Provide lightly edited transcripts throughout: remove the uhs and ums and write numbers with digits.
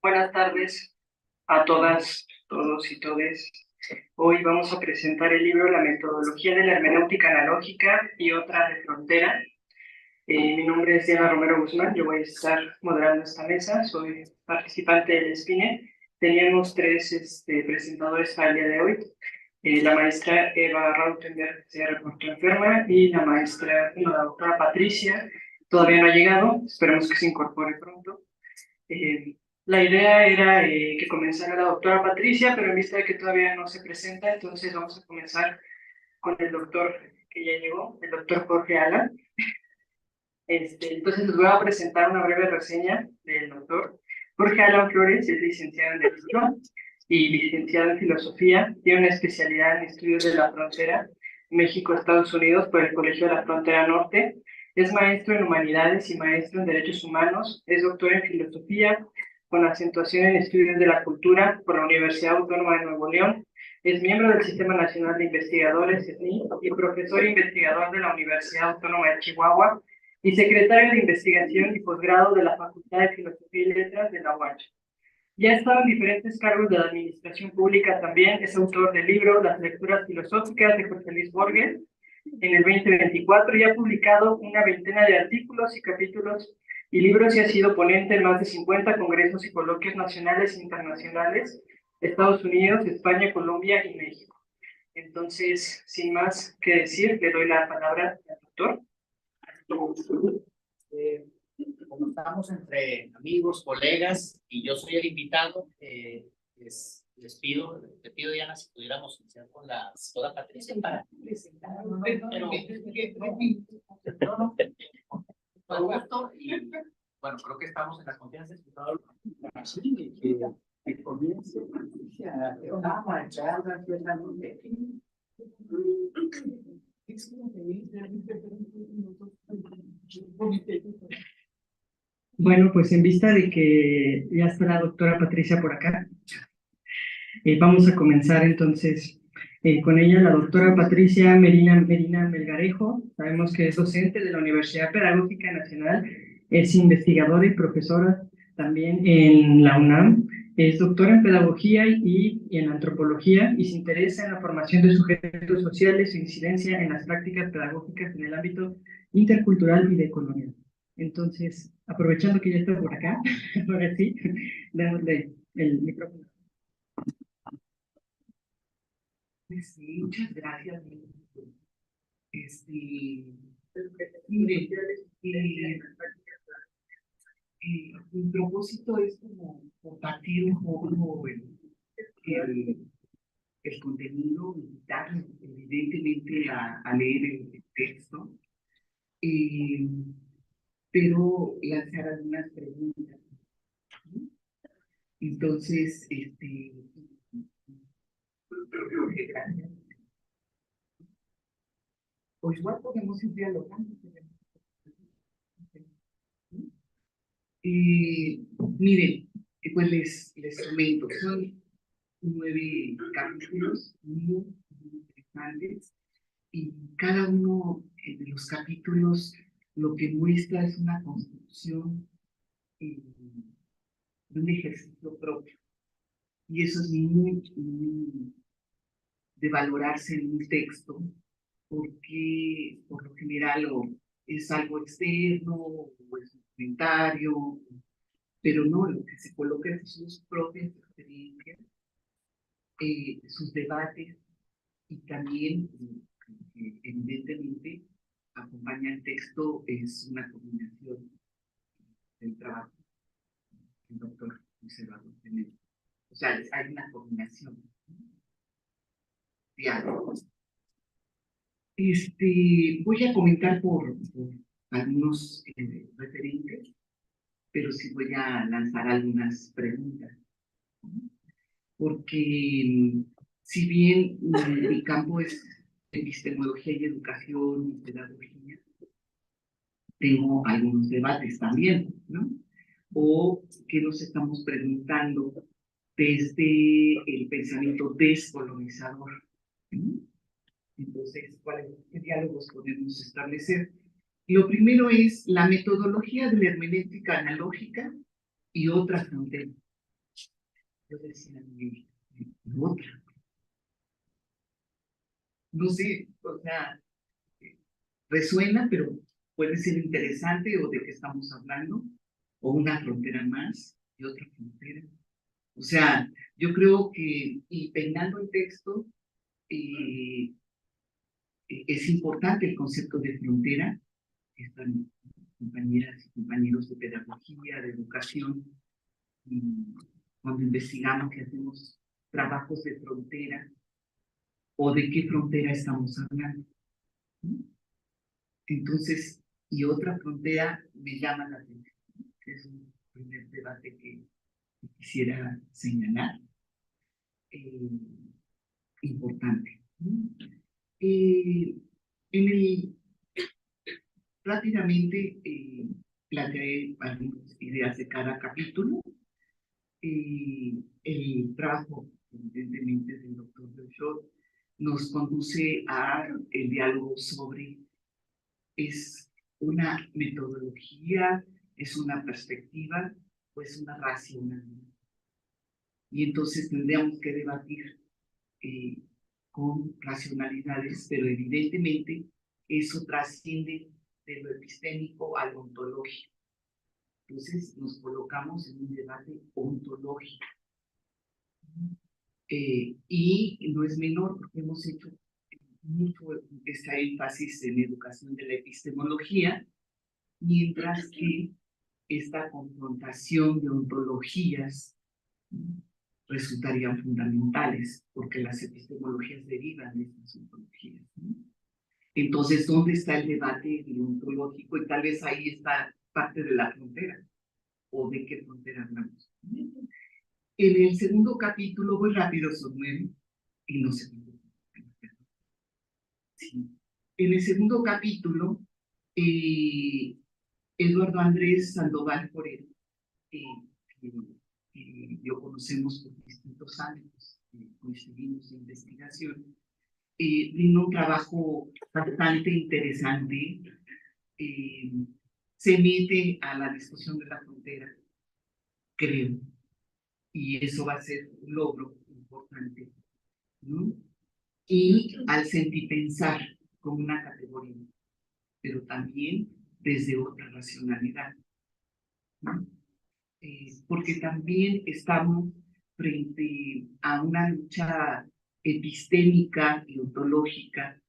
Buenas tardes a todas, todos y todes. Hoy vamos a presentar el libro La metodología de la hermenéutica analógica y otra de frontera. Mi nombre es Diana Romero Guzmán, yo voy a estar moderando esta mesa, soy participante del SPINE. Teníamos tres presentadores para el día de hoy. La maestra Eva Rautenberg se reportó enferma y la doctora Patricia todavía no ha llegado, esperemos que se incorpore pronto. La idea era que comenzara la doctora Patricia, pero en vista de que todavía no se presenta, entonces vamos a comenzar con el doctor que ya llegó, el doctor Jorge Ala. Entonces les voy a presentar una breve reseña del doctor. Jorge Alan Flores es licenciado en Derecho y licenciado en Filosofía. Tiene una especialidad en Estudios de la Frontera, México-Estados Unidos, por el Colegio de la Frontera Norte. Es maestro en Humanidades y maestro en Derechos Humanos. Es doctor en Filosofía, con acentuación en Estudios de la Cultura, por la Universidad Autónoma de Nuevo León. Es miembro del Sistema Nacional de Investigadores, SNI, y profesor investigador de la Universidad Autónoma de Chihuahua, y secretario de Investigación y Posgrado de la Facultad de Filosofía y Letras de la UACH. Ya ha estado en diferentes cargos de la administración pública también. Es autor del libro Las lecturas filosóficas de José Luis Borges en el 2024 y ha publicado una veintena de artículos y capítulos y libros y ha sido ponente en más de 50 congresos y coloquios nacionales e internacionales, Estados Unidos, España, Colombia y México. Entonces, sin más que decir, le doy la palabra al doctor. Como estamos entre amigos, colegas, y yo soy el invitado, te pido, Diana, si pudiéramos iniciar con la doctora Patricia para presentar. Con gusto, y bueno, creo que estamos en las confianzas. Que comience, Patricia, Bueno, pues en vista de que ya está la doctora Patricia por acá, vamos a comenzar entonces con ella. La doctora Patricia Medina Melgarejo, sabemos que es docente de la Universidad Pedagógica Nacional, es investigadora y profesora también en la UNAM, es doctora en Pedagogía y en Antropología y se interesa en la formación de sujetos sociales e incidencia en las prácticas pedagógicas en el ámbito intercultural y de economía. Entonces, aprovechando que ya está por acá, ahora sí, démosle el micrófono. Sí, muchas gracias. Mire, mi propósito es como compartir un poco el contenido, invitar evidentemente a leer el texto, pero lanzar algunas preguntas. Entonces, gracias. O igual podemos ir dialogando. Miren, pues les comento, son 9 capítulos muy interesantes y cada uno de los capítulos lo que muestra es una construcción de un ejercicio propio. Y eso es muy de valorarse en un texto, porque por lo general es algo externo o es un comentario, pero no, lo que se coloca es sus propias experiencias, sus debates y también, evidentemente, acompaña el texto, es una combinación del trabajo del doctor Luis Eduardo Tener. O sea, hay una combinación. Diálogos. Voy a comentar por algunos referentes, pero sí voy a lanzar algunas preguntas. Porque si bien mi campo es epistemología y educación y pedagogía, tengo algunos debates también, ¿no? O que nos estamos preguntando desde el pensamiento descolonizador ¿Mm? Entonces, ¿qué diálogos podemos establecer? Lo primero es la metodología de la hermenéutica analógica y otra frontera. Yo decía, otra. No sé, o sea, resuena, pero puede ser interesante o de qué estamos hablando, o una frontera más y otra frontera. O sea, yo creo que, y peinando el texto, es importante el concepto de frontera. Están compañeras y compañeros de pedagogía, de educación, y cuando investigamos y hacemos trabajos de frontera, o de qué frontera estamos hablando. ¿No? Entonces, y otra frontera me llama la atención, que es un primer debate que quisiera señalar, eh, importante. ¿No? En el, rápidamente planteé algunas ideas de cada capítulo. El trabajo, evidentemente, del doctor Belchor nos conduce a el diálogo sobre es una metodología, es una perspectiva o es una racionalidad. Y entonces tendríamos que debatir eh, con racionalidades, pero evidentemente eso trasciende de lo epistémico a lo ontológico. Entonces nos colocamos en un debate ontológico. Y no es menor porque hemos hecho mucho este énfasis en educación de la epistemología, mientras que esta confrontación de ontologías resultarían fundamentales, porque las epistemologías derivan de estas ontologías. ¿No? Entonces, ¿dónde está el debate ontológico? Y tal vez ahí está parte de la frontera, o de qué frontera hablamos. En el segundo capítulo, muy rápido, son 9, y no sé. Sí. En el segundo capítulo, eh, Eduardo Andrés Sandoval Forero, que lo conocemos por distintos ámbitos, coincidimos en investigación, vino un trabajo bastante interesante, eh, se mete a la discusión de la frontera, creo, y eso va a ser un logro importante, ¿no? Y al sentipensar como una categoría, pero también desde otra racionalidad, ¿no? Porque también estamos frente a una lucha epistémica y ontológica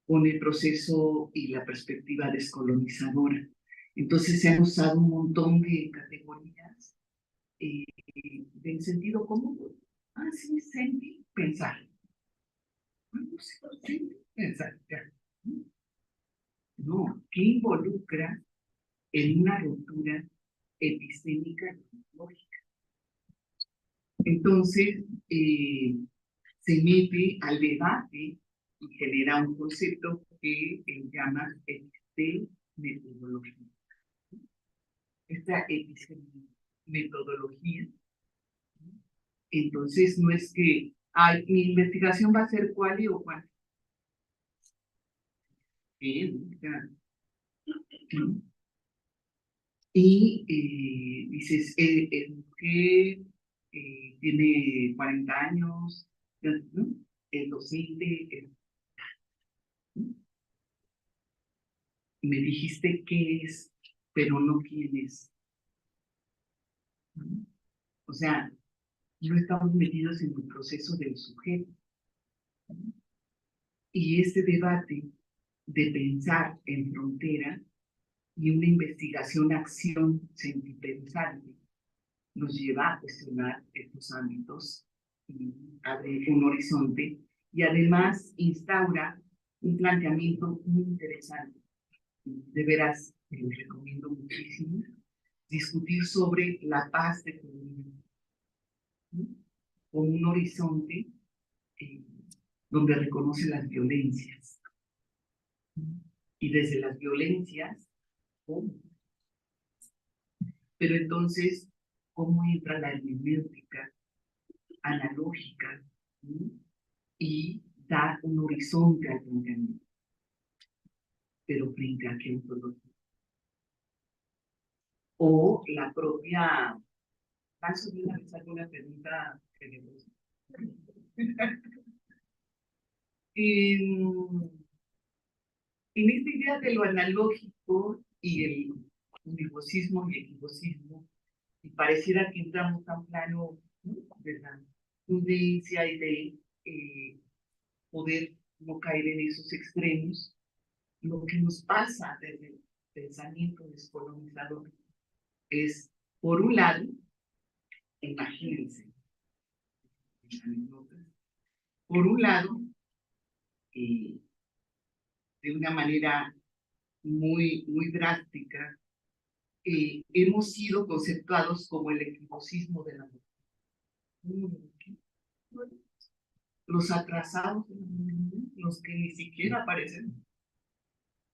con el proceso y la perspectiva descolonizadora. Entonces se han usado un montón de categorías del sentido común. Ah, sí, sentir, pensar. No sé, sentir, pensar, ya. No, ¿qué involucra en una ruptura epistémica y ontológica? Entonces, se mete al debate y genera un concepto que él llama epistemología. Esta epistemología, entonces no es que mi investigación va a ser cuál y o cuál. Y dices, mujer tiene 40 años, ¿no? El docente, me dijiste qué es, pero no quién es. ¿No? O sea, no estamos metidos en el proceso del sujeto. Y este debate de pensar en frontera y una investigación-acción sentipensante nos lleva a cuestionar estos ámbitos y abre un horizonte y además instaura un planteamiento muy interesante. De veras, te lo recomiendo muchísimo, discutir sobre la paz de Colombia, ¿no? Con un horizonte eh, donde reconoce las violencias. Y desde las violencias, ¿cómo? Pero entonces, ¿cómo entra la hermenéutica analógica, ¿no? Y dar un horizonte al planteamiento, pero frente a qué ontología. O la propia, paso de una vez alguna pregunta que le gusta. En esta idea de lo analógico y el univocismo y equivocismo, y pareciera que entramos a un plano, ¿no?, de la prudencia y de poder no caer en esos extremos. Lo que nos pasa desde el pensamiento descolonizador es, por un lado, imagínense, por un lado, de una manera muy drástica, hemos sido conceptuados como el equivocismo de la mujer. Los atrasados de la mujer, los que ni siquiera aparecen,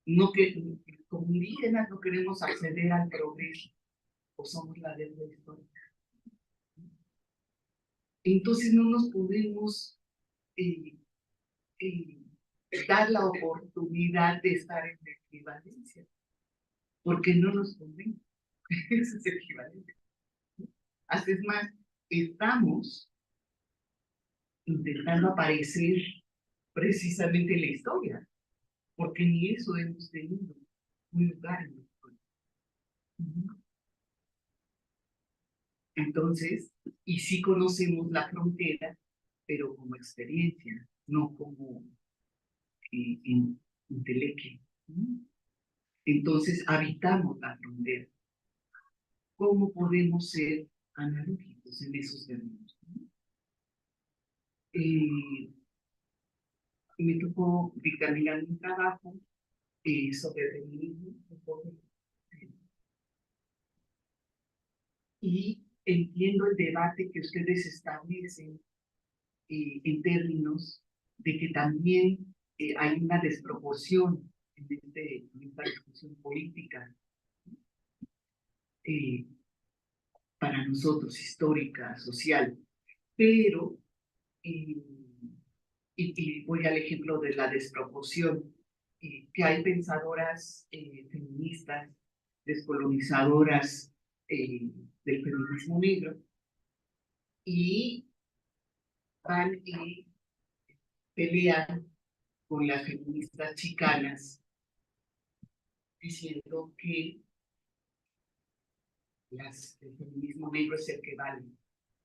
no que como indígenas no queremos acceder al progreso, o somos la deuda histórica. Entonces no nos podemos dar la oportunidad de estar en la equivalencia, porque no nos conviene. Eso es equivalente. Así es más, estamos intentando aparecer precisamente en la historia, porque ni eso hemos tenido un lugar en la historia. Entonces, y sí conocemos la frontera, pero como experiencia, no como intelecto. Entonces, habitamos la frontera. ¿Cómo podemos ser analógicos en esos términos? Me tocó dictaminar un trabajo sobre feminismo, y entiendo el debate que ustedes establecen en términos de que también hay una desproporción en esta discusión política para nosotros, histórica, social, pero, y voy al ejemplo de la desproporción, que hay pensadoras feministas, descolonizadoras del feminismo negro, y van y pelean con las feministas chicanas, diciendo que el feminismo negro es el que vale,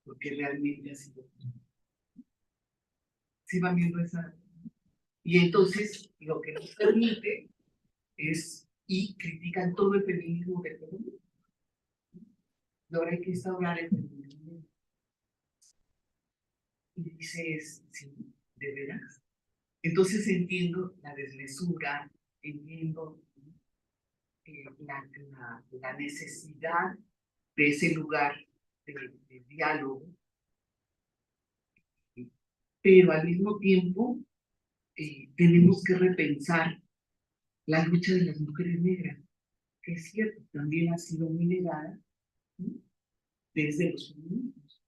porque realmente ha sido. ¿Sí van viendo esa? Y entonces lo que nos permite es, y critican todo el feminismo del mundo. Y ahora hay que instaurar el feminismo. Y dices, sí, ¿de veras? Entonces entiendo la desmesura, entiendo la necesidad de ese lugar de diálogo, pero al mismo tiempo tenemos que repensar la lucha de las mujeres negras, que es cierto, también ha sido muy negada, ¿no?, desde los feminismos.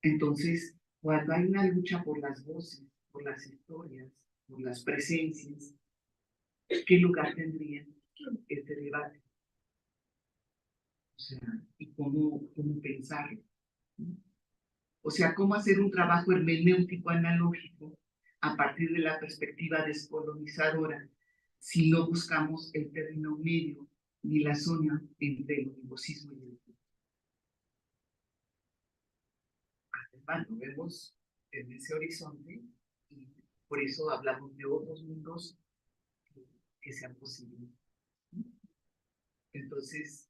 Entonces, cuando hay una lucha por las voces, por las historias, por las presencias, ¿qué lugar tendría este debate? O sea, ¿y cómo pensarlo? O sea, ¿cómo hacer un trabajo hermenéutico analógico a partir de la perspectiva descolonizadora si no buscamos el término medio ni la zona entre el univocismo y el lo vemos en ese horizonte, y por eso hablamos de otros mundos que sean posibles. Entonces,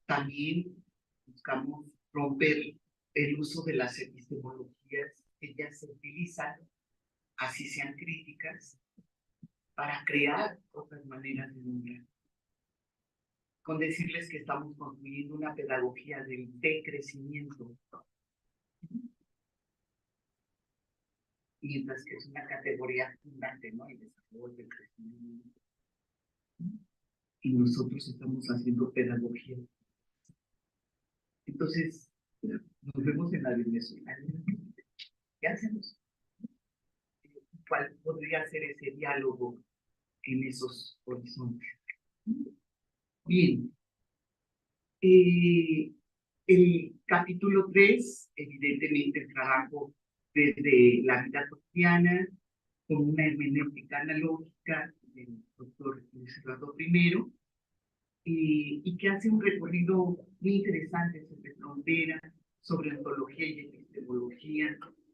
también buscamos romper el uso de las epistemologías que ya se utilizan, así sean críticas, para crear otras maneras de nombrar. Con decirles que estamos construyendo una pedagogía del decrecimiento, mientras que es una categoría fundante, ¿no? El desarrollo del crecimiento. Y nosotros estamos haciendo pedagogía. Entonces, nos vemos en la Venezuela. ¿Qué hacemos? ¿Cuál podría ser ese diálogo en esos horizontes? Bien. El capítulo 3, evidentemente el trabajo desde la vida cotidiana, con una hermenéutica analógica del doctor Luis Eduardo I, y que hace un recorrido muy interesante sobre frontera, sobre ontología y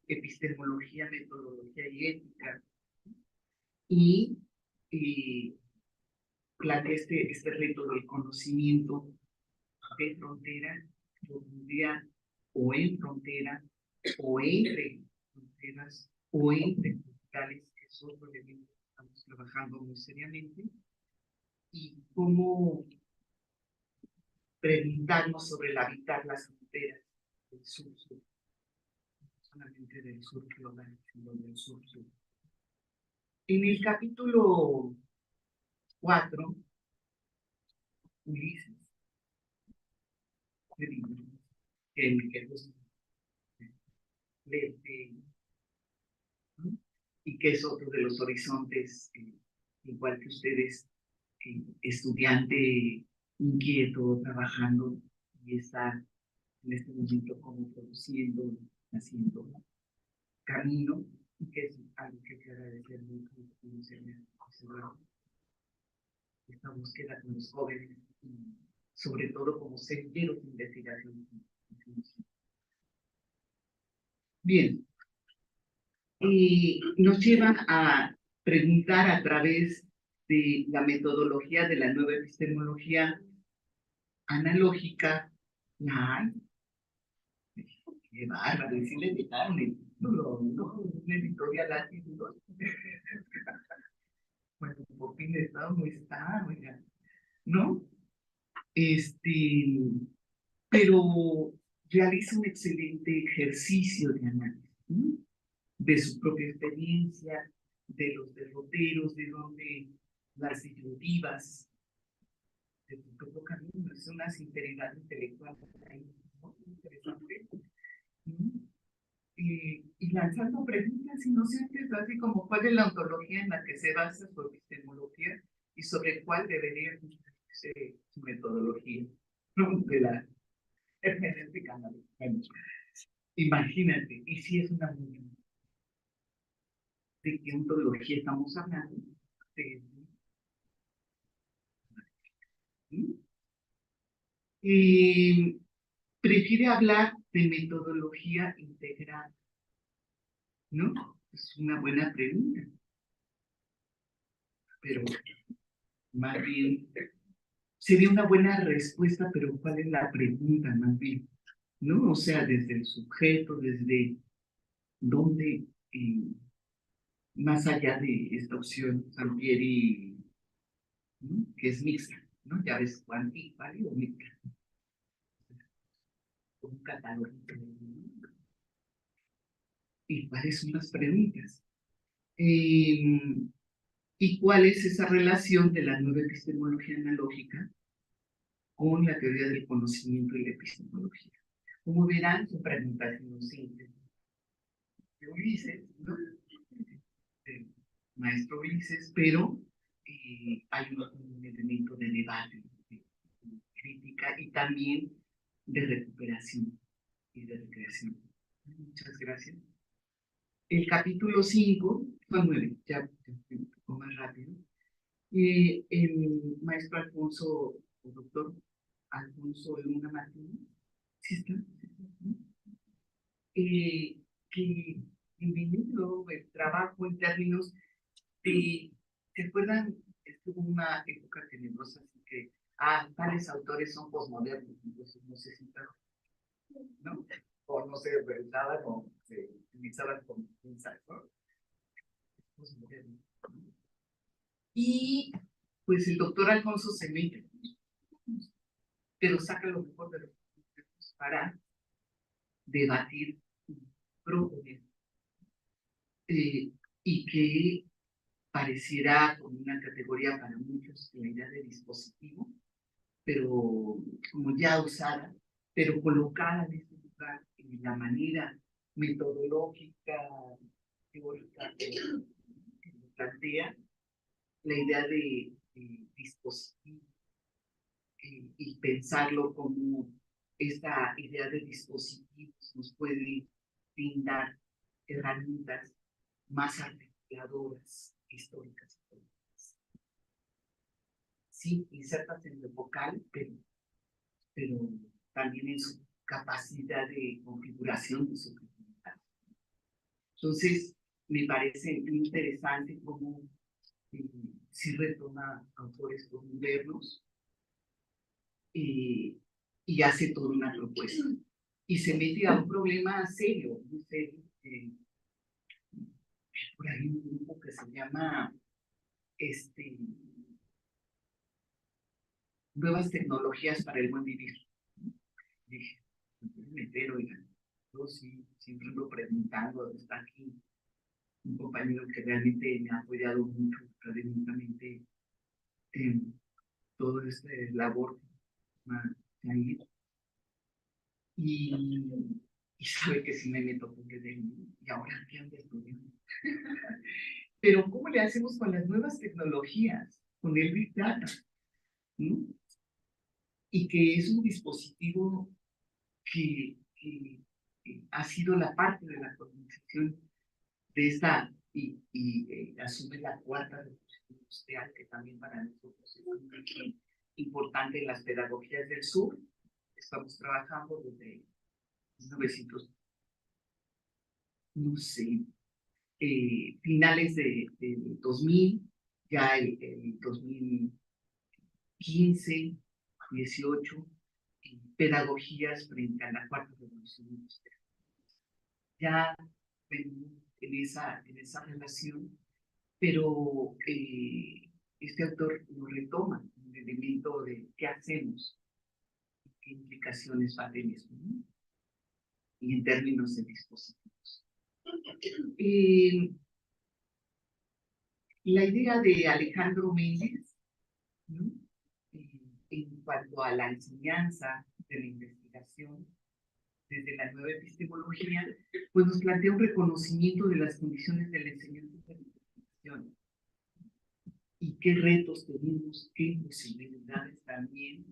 epistemología, metodología y ética, y plantea este reto del conocimiento de frontera, profundidad, o en frontera, o entre fronteras, o entre culturales, que es otro elemento que estamos trabajando muy seriamente, y cómo preguntarnos sobre el habitar las fronteras del sur-sur, no solamente del sur global, sino del sur-sur. En el capítulo 4, Ulises, que Miguel Lete, ¿no? Y que es otro de los horizontes, igual que ustedes, estudiante inquieto, trabajando y está en este momento como produciendo, haciendo camino, y que es algo que hay que agradecer mucho, esta búsqueda con los jóvenes, y sobre todo como semilleros de investigación. Bien, nos lleva a preguntar a través de la metodología de la nueva epistemología analógica, la hay. Qué bárbaro, y si le dejaron el título, ¿no? Un editorial así, ¿no? Bueno, por fin de Estado no está, oiga, ¿no? Pero realiza un excelente ejercicio de análisis, ¿no? De su propia experiencia, de los derroteros, de donde las disyuntivas, de tu propio camino, es una sinceridad intelectual ahí, ¿no? Interesante. Y lanzando preguntas inocentes, así como cuál es la ontología en la que se basa su epistemología y sobre cuál debería ser su metodología, ¿no? De la hermenéutica analógica. Bueno, imagínate, y si es una muy de qué ontología estamos hablando, de, y prefiere hablar de metodología integral, ¿no? Es una buena pregunta, pero más bien sería una buena respuesta, pero ¿cuál es la pregunta más bien? ¿No? O sea, desde el sujeto, desde dónde, más allá de esta opción, Sampieri, ¿no? Que es mixta, ¿no? Ya ves, cuántica, ¿vale? O mixta. Un catálogo. ¿Y cuáles son las preguntas? ¿Y cuál es esa relación de la nueva epistemología analógica con la teoría del conocimiento y la epistemología? Como verán, su pregunta es muy simple. De Ulises, ¿no? De maestro Ulises, pero hay un elemento de debate, de crítica y también de recuperación y de recreación. Muchas gracias. El capítulo 5, son 9, ya un poco más rápido. El maestro Alfonso, el doctor Alfonso Luna Martínez, ¿sí está? Que en mi libro, el trabajo en términos de, ¿se acuerdan? Estuvo una época tenebrosa, así que, tales autores son posmodernos, entonces no se citaban, ¿no? O no se pensaban o se utilizaban como insights, ¿no? Posmoderno. Y pues el doctor Alfonso se mete, pero saca lo mejor de los conceptos para debatir, proponer, y que pareciera como una categoría para muchos la idea de dispositivo, pero como ya usada, pero colocada en este lugar, en la manera metodológica, teórica que me plantea, la idea de dispositivo y pensarlo como esta idea de dispositivos nos puede brindar herramientas más articuladoras, históricas. Sí, insertas en lo vocal, pero también en su capacidad de configuración de su creatividad. Entonces, me parece muy interesante cómo sí retoma autores modernos y hace toda una propuesta. Y se mete a un problema serio, muy serio. Por ahí un grupo que se llama Nuevas Tecnologías para el Buen Vivir. Dije, me voy a meter, oigan, yo sí, siempre ando preguntando, está aquí un compañero que realmente me ha apoyado mucho académicamente en todo este labor que ha ido. Y sabe que sí me meto porque y ahora qué ando estudiando. Pero ¿cómo le hacemos con las nuevas tecnologías? Con el Big Data, ¿no? Y que es un dispositivo que ha sido la parte de la colonización de esta, asume la cuarta revolución industrial, que también para nosotros es muy importante en las pedagogías del sur. Estamos trabajando desde 1900, no sé, finales de 2000, ya el 2015, 18, pedagogías frente a la cuarta revolución industrial. Ya en esa relación, pero este autor lo retoma, el elemento de qué hacemos, qué implicaciones va a tener, ¿no? Y en términos de dispositivos. La idea de Alejandro Méndez, ¿no? En cuanto a la enseñanza de la investigación desde la nueva epistemología, pues nos plantea un reconocimiento de las condiciones de la enseñanza de la investigación y qué retos tenemos, qué posibilidades también,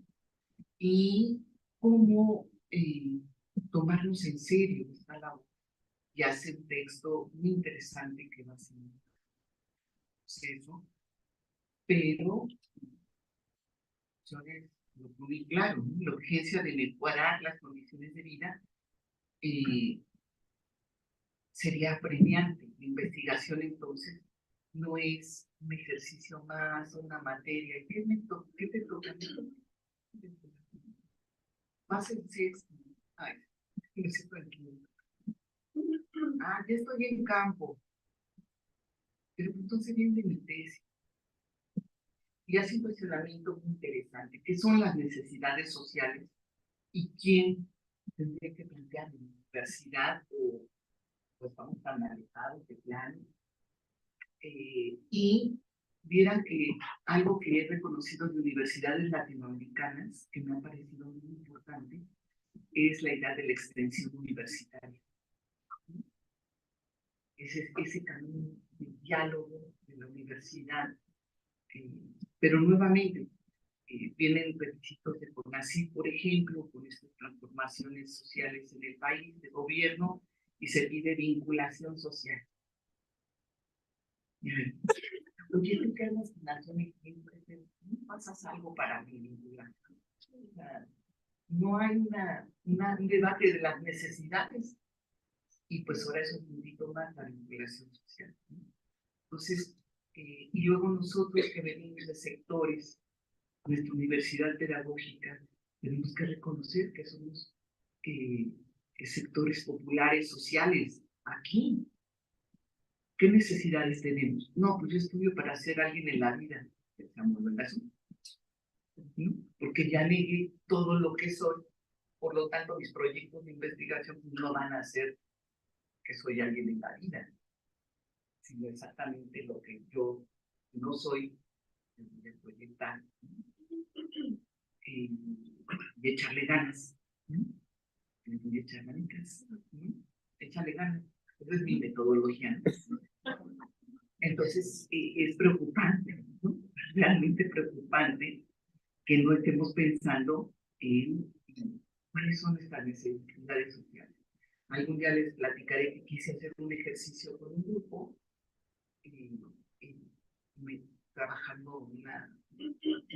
y cómo tomarnos en serio esta labor. Y hace un texto muy interesante que va a ser un proceso, pero lo muy claro, ¿no? La urgencia de mejorar las condiciones de vida sería apremiante. La investigación entonces no es un ejercicio más, una materia. ¿Qué te toca? Más el sexto. Ay, me siento aquí. Ah, ya estoy en campo. Pero entonces viene mi tesis. Y hace un cuestionamiento muy interesante. ¿Qué son las necesidades sociales? ¿Y quién tendría que plantear en la universidad o pues estamos tan alejados de plan? Y vieran que algo que he reconocido de universidades latinoamericanas, que me ha parecido muy importante, es la idea de la extensión universitaria. Ese camino de diálogo de la universidad, pero nuevamente vienen requisitos de CONACYT, por ejemplo, con estas transformaciones sociales en el país, de gobierno, y se pide vinculación social. Oye, tú que eres nación y no pasas algo para mi vinculación. No hay un debate de las necesidades, y pues ahora eso es un poquito más la vinculación social, ¿no? Entonces, y luego nosotros que venimos de sectores, nuestra universidad pedagógica, tenemos que reconocer que somos sectores populares, sociales, aquí. ¿Qué necesidades tenemos? No, pues yo estudio para ser alguien en la vida, ¿no? Porque ya negué todo lo que soy, por lo tanto mis proyectos de investigación no van a ser que soy alguien en la vida, sino exactamente lo que yo no soy, de proyectar y echarle ganas, ¿no? Y echar ganas, ¿no? échale ganas. Esa es mi metodología. Entonces, es preocupante, ¿no? Realmente preocupante que no estemos pensando en cuáles son nuestras necesidades sociales. Algún día les platicaré que quise hacer un ejercicio con un grupo, eh, eh, trabajando una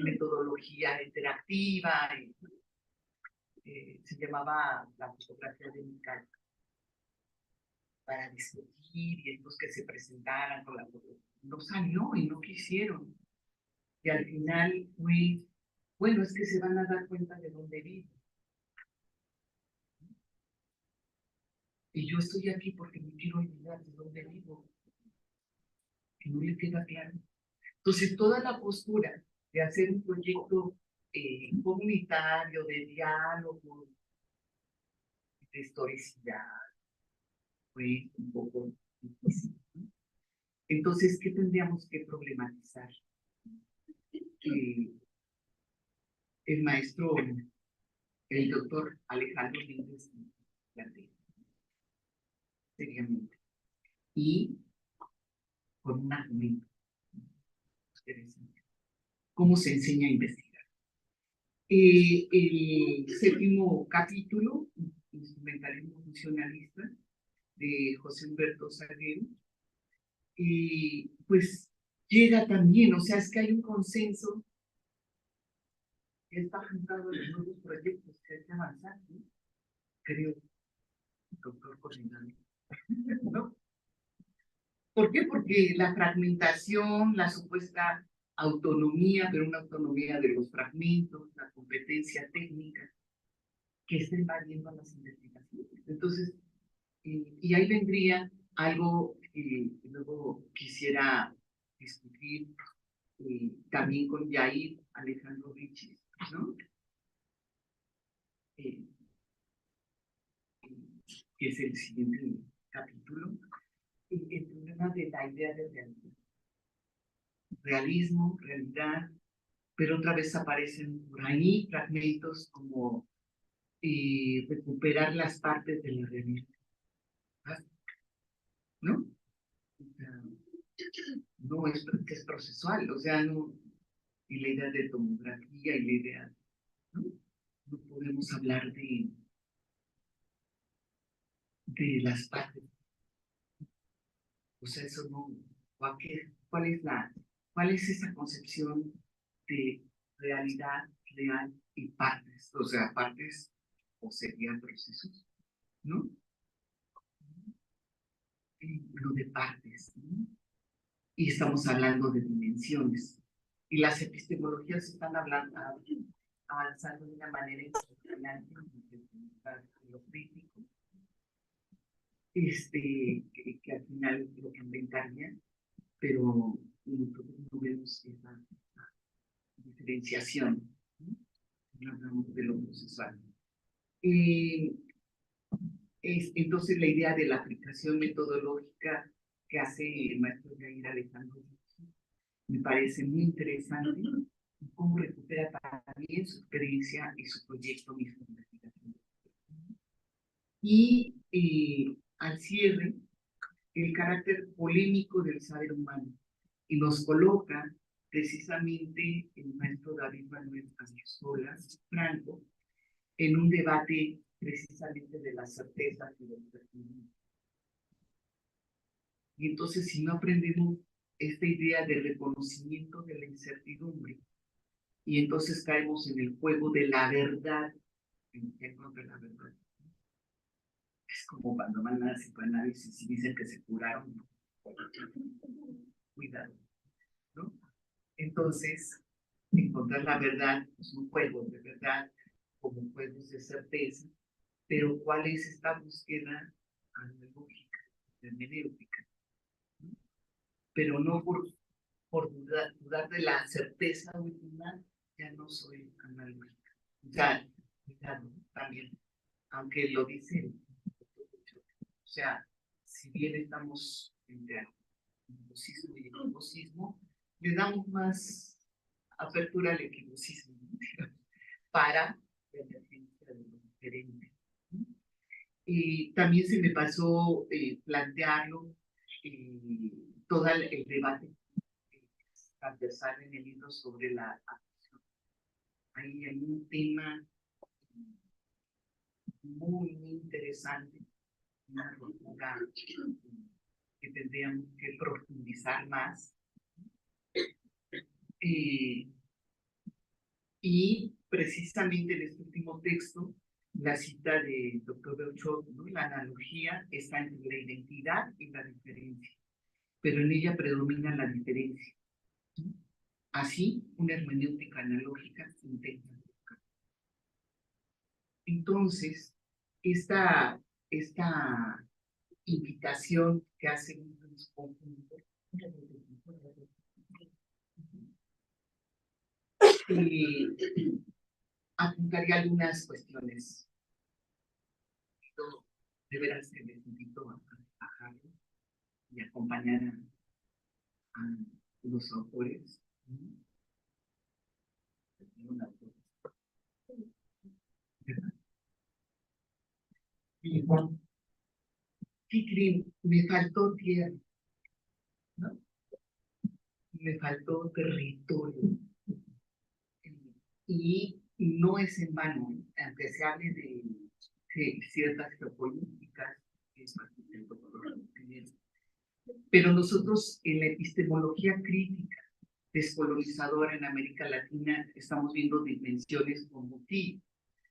metodología interactiva, se llamaba la fotografía de mi cara, para discutir y estos que se presentaran con la fotografía. No salió y no quisieron. Y al final fue, bueno, es que se van a dar cuenta de dónde vivo. Y yo estoy aquí porque me quiero olvidar de dónde vivo. Que no le queda claro. Entonces, toda la postura de hacer un proyecto comunitario, de diálogo, de historicidad, fue un poco difícil, ¿no? Entonces, ¿qué tendríamos que problematizar? Que el maestro, el doctor Alejandro Líndez, plantea seriamente y con un argumento interesante. ¿Cómo se enseña a investigar? El séptimo capítulo, Instrumentalismo Funcionalista, de José Humberto Salguero, pues llega también, o sea, es que hay un consenso que está juntado en los nuevos proyectos que hay que avanzar, ¿no? Creo, doctor Coordinador, ¿no? ¿Por qué? Porque la fragmentación, la supuesta autonomía, pero una autonomía de los fragmentos, la competencia técnica, que está invadiendo a las investigaciones. Entonces, y ahí vendría algo que luego quisiera discutir también con Yair Alejandro Richis, ¿no? Eh, que es el siguiente capítulo, el problema de la idea de realidad. Realismo, realidad, pero otra vez aparecen por ahí fragmentos como recuperar las partes de la realidad, ¿no? No es que es procesual, o sea, no, y la idea de tomografía y la idea, ¿no? No podemos hablar de las partes, o sea, eso no, ¿cuál es esa concepción de realidad real y partes? O sea, partes o serían procesos, ¿no? Lo de partes, ¿no? Y estamos hablando de dimensiones. Y las epistemologías están avanzando de una manera impresionante en lo crítico, que al final lo que inventaría, pero nosotros no vemos esa diferenciación, ¿no? No hablamos de lo procesual. Entonces, la idea de la aplicación metodológica que hace el maestro Jair Alejandro me parece muy interesante, cómo recupera también su experiencia y su proyecto mismo de investigación. Y al cierre, el carácter polémico del saber humano, y nos coloca precisamente el maestro David Manuel Solas Franco en un debate precisamente de las certezas y del certidumbre. Y entonces, si no aprendemos esta idea de reconocimiento de la incertidumbre, y entonces caemos en el juego de la verdad, en el juego de la verdad. Es como cuando van a psicoanálisis y dicen que se curaron. Cuidado, ¿no? Entonces, encontrar la verdad es un juego de verdad, como juegos de certeza, pero ¿cuál es esta búsqueda analógica, hermenéutica? ¿No? Pero no por dudar de la certeza última, ya no soy analógica. O sea, cuidado, también, aunque lo dice, o sea, si bien estamos entre equivocismo y equivocismo, le damos más apertura al equivocismo, ¿no? Para la emergencia de lo diferente. También se me pasó plantearlo, todo el debate transversal en el libro sobre la adopción. Ahí hay un tema muy, muy interesante, una ruptura que tendríamos que profundizar más. Y precisamente en este último texto, la cita del doctor Beuchot, ¿no? La analogía está entre la identidad y la diferencia, pero en ella predomina la diferencia, ¿no? Así, una hermenéutica analógica se intenta. Entonces, esta invitación que hace un conjunto apuntaría algunas cuestiones. Yo, de veras que les invito a trabajarlo y acompañar a los autores. Y bueno, ¿qué creen? Me faltó tierra, ¿no? Me faltó territorio. Y no es en vano, aunque se hable de ciertas geopolíticas, que es más el doctor Pineda. Pero nosotros en la epistemología crítica descolonizadora en América Latina estamos viendo dimensiones como sí,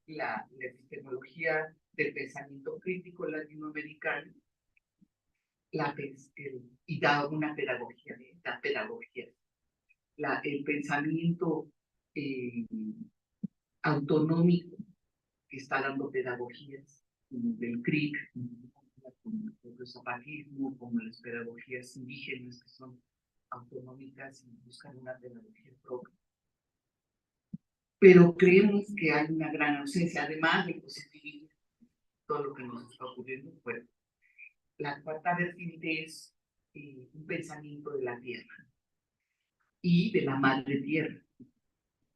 la epistemología del pensamiento crítico latinoamericano y da una pedagogía, la pedagogía, el pensamiento autonómico que está dando pedagogías, como del CRIC, como el zapatismo, como las pedagogías indígenas que son autonómicas y buscan una pedagogía propia. Pero creemos que hay una gran ausencia, además del positivismo, todo lo que nos está ocurriendo. Bueno, la cuarta vertiente es un pensamiento de la tierra y de la madre tierra.